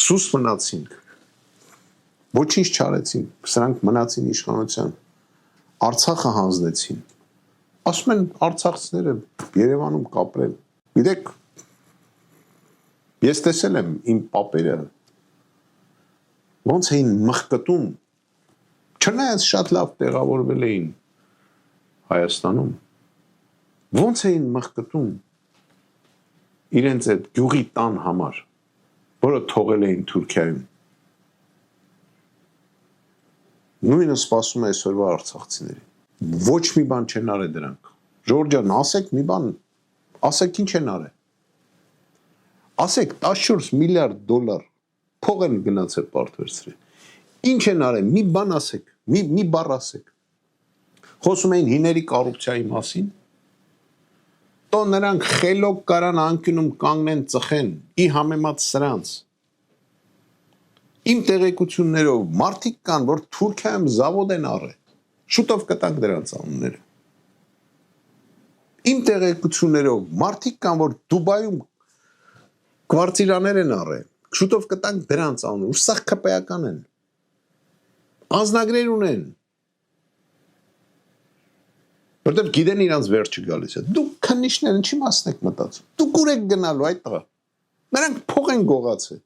սուս մնացինք, ոչինչ չարեցին, սրանք մնացին իշխանության, Արցախը հանձնեցին, ասում են արցախցիները Երևանում կապրել, գիտեք, ես տեսել եմ իմ պապերը, ոնց էին մխկտում, չնայած շատ լավ տեղավորվել էին Հայաստանում, ոնց էին մխկտում իրենց այդ գյուղի տան համար, որը թողել էին Թուրքիայում, նույնը սպասում է այսօրվա արցախցիներին, ոչ մի բան չեն արել դրանք, Ժորժ ջան, ասեք մի բան, ասեք ինչ են արել, ասեք 14 միլիարդ դոլար փող են գնացել պարտվերցրել, ինչ են արել, մի բան ասեք, մի բառ ասեք, խոսում էին հիների կոռուպցիայի մասին, տո նրանք խելոք կարան անկյունում կանգնեն ծխեն, ի համեմատ սրանց, իմ տեղեկություններով մարդիկ կան, որ Թուրքիայում զավոդ են առել, շուտով կտանք դրանց անունները, իմ տեղեկություններով մարդիկ կան, որ Դուբայում կվարտիրաներ են առել, շուտով կտանք դրանց անունները, ու սաղ քպեական են, անձնագրեր ունեն, որտեղ գիտեն իրանց վերջը գալիս է, դուք քննիչները ինչի մասն եք մտածում, դուք ուր եք գնալու այդ տղա, նրանք փող են գողացել,